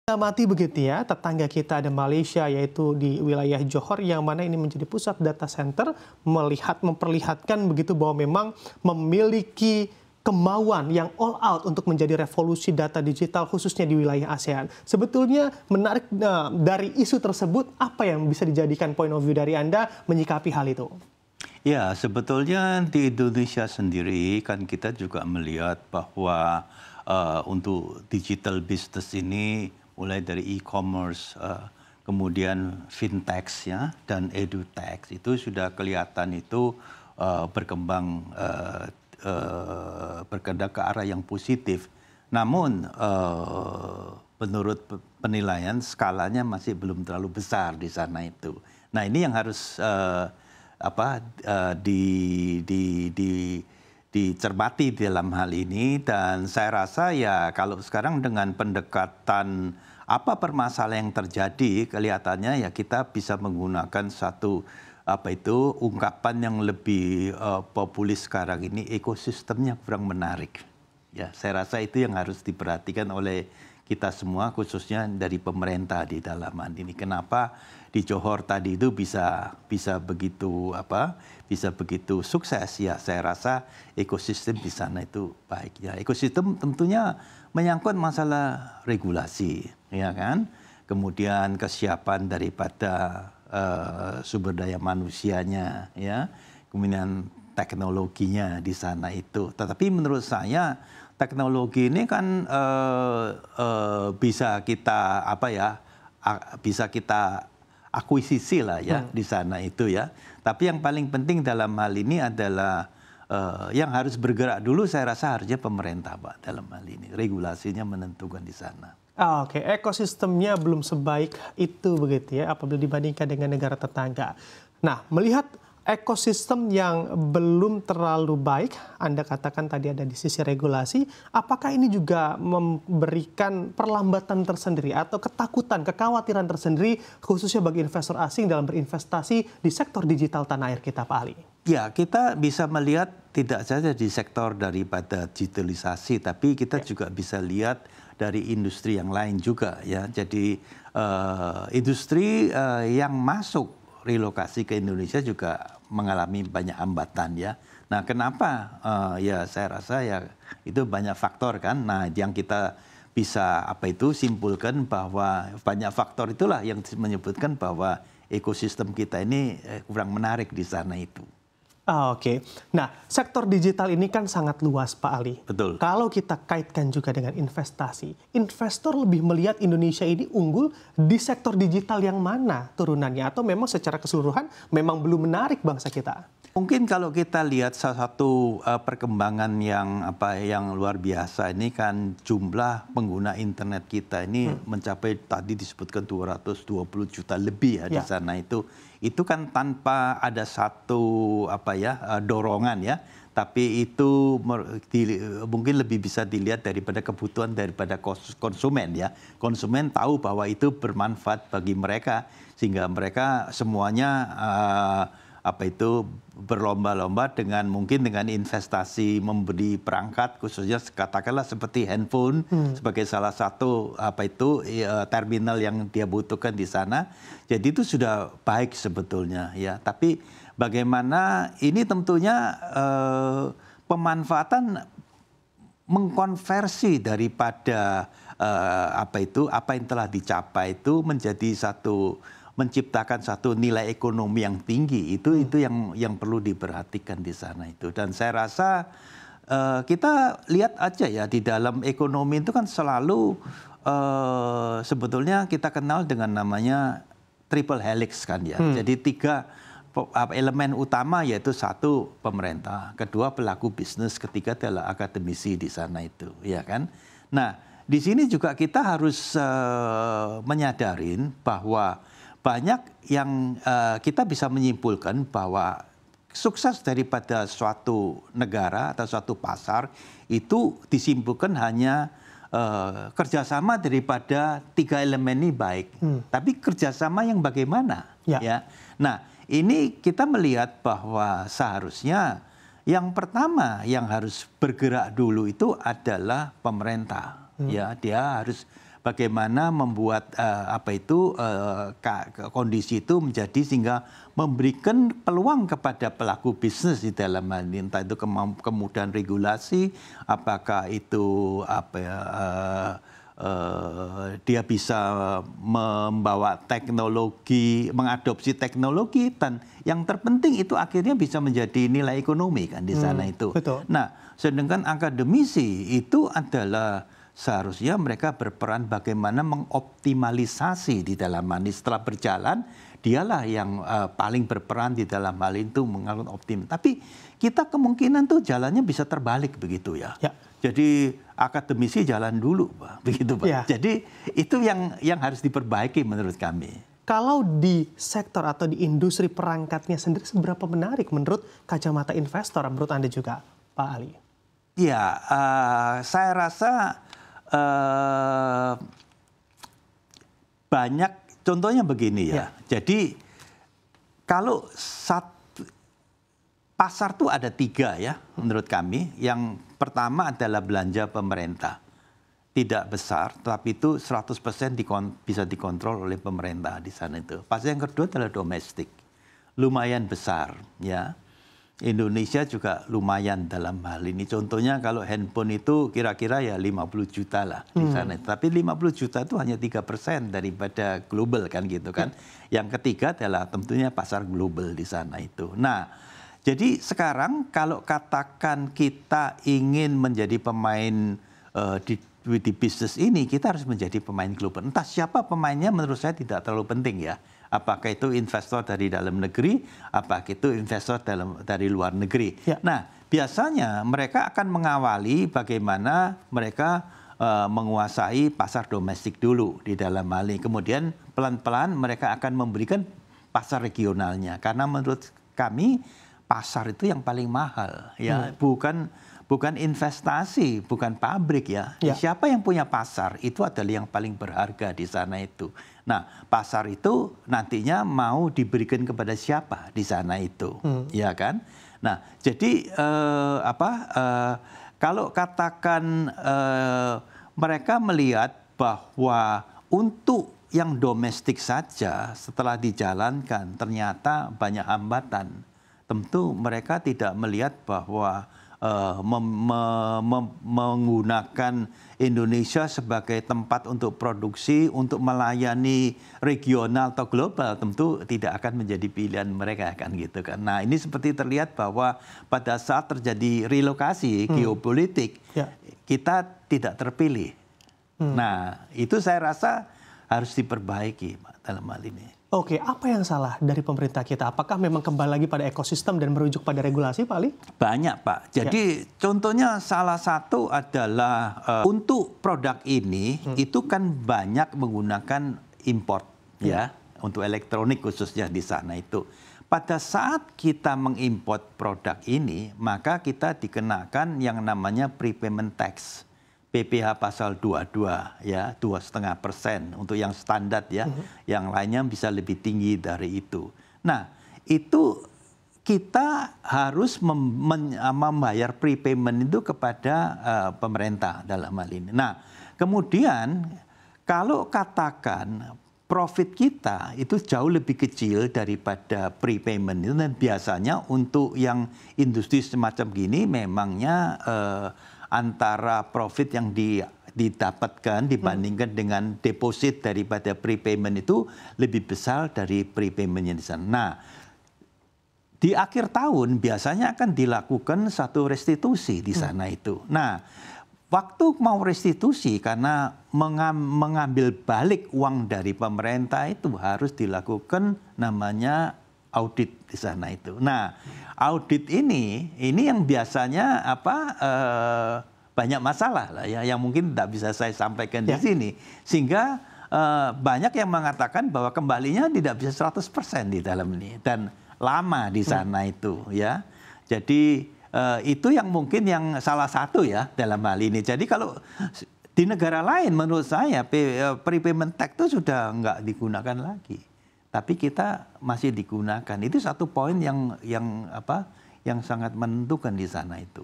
Amati begitu ya, tetangga kita ada Malaysia yaitu di wilayah Johor yang mana ini menjadi pusat data center memperlihatkan begitu bahwa memang memiliki kemauan yang all out untuk menjadi revolusi data digital khususnya di wilayah ASEAN. Sebetulnya menarik dari isu tersebut apa yang bisa dijadikan point of view dari Anda menyikapi hal itu? Ya, sebetulnya di Indonesia sendiri kan kita juga melihat bahwa untuk digital business ini mulai dari e-commerce, kemudian fintech ya, dan edutech itu sudah kelihatan itu berkembang berkendak ke arah yang positif. Namun menurut penilaian skalanya masih belum terlalu besar di sana itu. Nah ini yang harus dicermati dalam hal ini, dan saya rasa ya kalau sekarang dengan pendekatan apa permasalahan yang terjadi, kelihatannya ya kita bisa menggunakan satu ungkapan yang lebih populis sekarang ini, ekosistemnya kurang menarik. Ya, saya rasa itu yang harus diperhatikan oleh kita semua, khususnya dari pemerintah di dalam hal ini. Kenapa di Johor tadi itu bisa begitu sukses? Ya, saya rasa ekosistem di sana itu baik. Ya, ekosistem tentunya menyangkut masalah regulasi, ya kan? Kemudian kesiapan daripada sumber daya manusianya, ya, kemudian teknologinya di sana itu. Tetapi menurut saya teknologi ini kan bisa kita akuisisi lah ya di sana itu ya. Tapi yang paling penting dalam hal ini adalah yang harus bergerak dulu, saya rasa harusnya pemerintah Pak dalam hal ini. Regulasinya menentukan di sana. Oke, ekosistemnya belum sebaik itu begitu ya apabila dibandingkan dengan negara tetangga. Nah, melihat ekosistem yang belum terlalu baik, Anda katakan tadi ada di sisi regulasi, apakah ini juga memberikan perlambatan tersendiri atau ketakutan, kekhawatiran tersendiri khususnya bagi investor asing dalam berinvestasi di sektor digital tanah air kita, Pak Ali? Ya, kita bisa melihat tidak saja di sektor daripada digitalisasi, tapi kita juga bisa lihat dari industri yang lain juga ya. Jadi industri yang masuk relokasi ke Indonesia juga mengalami banyak hambatan ya. Nah, kenapa? Ya saya rasa ya itu banyak faktor kan. Nah, yang kita bisa simpulkan bahwa banyak faktor itulah yang menyebutkan bahwa ekosistem kita ini kurang menarik di sana itu. Oke. Nah, sektor digital ini kan sangat luas, Pak Ali. Betul. Kalau kita kaitkan juga dengan investasi, investor lebih melihat Indonesia ini unggul di sektor digital yang mana turunannya? Atau memang secara keseluruhan memang belum menarik bangsa kita? Mungkin kalau kita lihat salah satu perkembangan yang luar biasa ini kan jumlah pengguna internet kita ini mencapai tadi disebutkan 220 juta lebih ya di sana itu. Itu kan tanpa ada satu dorongan ya, tapi itu mungkin lebih bisa dilihat daripada kebutuhan daripada konsumen ya. Konsumen tahu bahwa itu bermanfaat bagi mereka sehingga mereka semuanya berlomba-lomba dengan investasi membeli perangkat, khususnya katakanlah seperti handphone sebagai salah satu terminal yang dia butuhkan di sana. Jadi itu sudah baik sebetulnya ya. Tapi bagaimana ini tentunya pemanfaatan mengkonversi daripada apa yang telah dicapai itu menjadi menciptakan satu nilai ekonomi yang tinggi, itu yang perlu diperhatikan di sana itu. Dan saya rasa kita lihat aja ya di dalam ekonomi itu kan selalu sebetulnya kita kenal dengan namanya triple helix kan ya. Jadi 3 elemen utama, yaitu 1 pemerintah, kedua pelaku bisnis, ketiga adalah akademisi di sana itu, ya kan. Nah di sini juga kita harus menyadarin bahwa banyak yang kita bisa menyimpulkan bahwa sukses daripada suatu negara atau suatu pasar itu disimpulkan hanya kerjasama daripada 3 elemen ini baik. Tapi kerjasama yang bagaimana? Ya. Nah ini kita melihat bahwa seharusnya yang pertama yang harus bergerak dulu itu adalah pemerintah. Ya, dia harus bagaimana membuat kondisi itu menjadi sehingga memberikan peluang kepada pelaku bisnis di dalam hal ini, entah itu kemudahan regulasi, apakah itu dia bisa membawa teknologi, mengadopsi teknologi, dan yang terpenting itu akhirnya bisa menjadi nilai ekonomi kan di sana itu. Betul. Nah, sedangkan akademisi itu adalah seharusnya mereka berperan bagaimana mengoptimalisasi di dalam ini. Setelah berjalan, dialah yang paling berperan di dalam hal itu mengatur optimal. Tapi kita kemungkinan tuh jalannya bisa terbalik begitu ya. Jadi akademisi jalan dulu, Pak. Begitu, Pak. Ya. Jadi itu yang harus diperbaiki menurut kami. Kalau di sektor atau di industri perangkatnya sendiri seberapa menarik menurut kacamata investor, menurut Anda juga, Pak Ali? Ya, saya rasa banyak, contohnya begini ya. Jadi kalau pasar tuh ada 3 ya menurut kami. Yang pertama adalah belanja pemerintah. Tidak besar, tapi itu 100% bisa dikontrol oleh pemerintah di sana itu. Pasar yang kedua adalah domestik. Lumayan besar ya. Indonesia juga lumayan dalam hal ini. Contohnya kalau handphone itu kira-kira ya 50 juta lah di sana. Tapi 50 juta itu hanya 3% daripada global kan gitu kan. Yang ketiga adalah tentunya pasar global di sana itu. Nah, jadi sekarang kalau katakan kita ingin menjadi pemain di bisnis ini, kita harus menjadi pemain global. Entah siapa pemainnya menurut saya tidak terlalu penting ya. Apakah itu investor dari dalam negeri, apakah itu investor dari luar negeri. Ya. Nah, biasanya mereka akan mengawali bagaimana mereka menguasai pasar domestik dulu di dalam hal ini. Kemudian pelan-pelan mereka akan memberikan pasar regionalnya. Karena menurut kami pasar itu yang paling mahal, ya, bukan investasi, bukan pabrik ya. Siapa yang punya pasar itu adalah yang paling berharga di sana itu. Nah, pasar itu nantinya mau diberikan kepada siapa di sana itu, ya kan? Nah, jadi kalau katakan mereka melihat bahwa untuk yang domestik saja setelah dijalankan ternyata banyak hambatan, tentu mereka tidak melihat bahwa menggunakan Indonesia sebagai tempat untuk produksi, untuk melayani regional atau global, tentu tidak akan menjadi pilihan mereka kan gitu kan. Nah, ini seperti terlihat bahwa pada saat terjadi relokasi geopolitik, kita tidak terpilih. Nah, itu saya rasa harus diperbaiki dalam hal ini. Oke, apa yang salah dari pemerintah kita? Apakah memang kembali lagi pada ekosistem dan merujuk pada regulasi, Pak Ali? Banyak, Pak. Jadi contohnya salah satu adalah untuk produk ini itu kan banyak menggunakan import ya, untuk elektronik khususnya di sana itu. Pada saat kita mengimport produk ini, maka kita dikenakan yang namanya prepayment tax. PPh pasal 22 ya, 2,5% untuk yang standar ya, yang lainnya bisa lebih tinggi dari itu. Nah, itu kita harus membayar prepayment itu kepada pemerintah dalam hal ini. Nah, kemudian kalau katakan profit kita itu jauh lebih kecil daripada prepayment itu, dan biasanya untuk yang industri semacam gini memangnya antara profit yang didapatkan dibandingkan dengan deposit daripada prepayment itu lebih besar dari prepayamentnya di sana. Nah, di akhir tahun biasanya akan dilakukan satu restitusi di sana itu. Nah, waktu mau restitusi karena mengambil balik uang dari pemerintah itu harus dilakukan namanya audit di sana itu. Nah, audit ini yang biasanya banyak masalah lah ya, yang mungkin tidak bisa saya sampaikan di sini, sehingga banyak yang mengatakan bahwa kembalinya tidak bisa 100% di dalam ini dan lama di sana itu ya. Jadi itu yang mungkin yang salah satu ya dalam hal ini. Jadi kalau di negara lain menurut saya prepayment tax itu sudah nggak digunakan lagi. Tapi kita masih digunakan. Itu satu poin yang sangat menentukan di sana itu.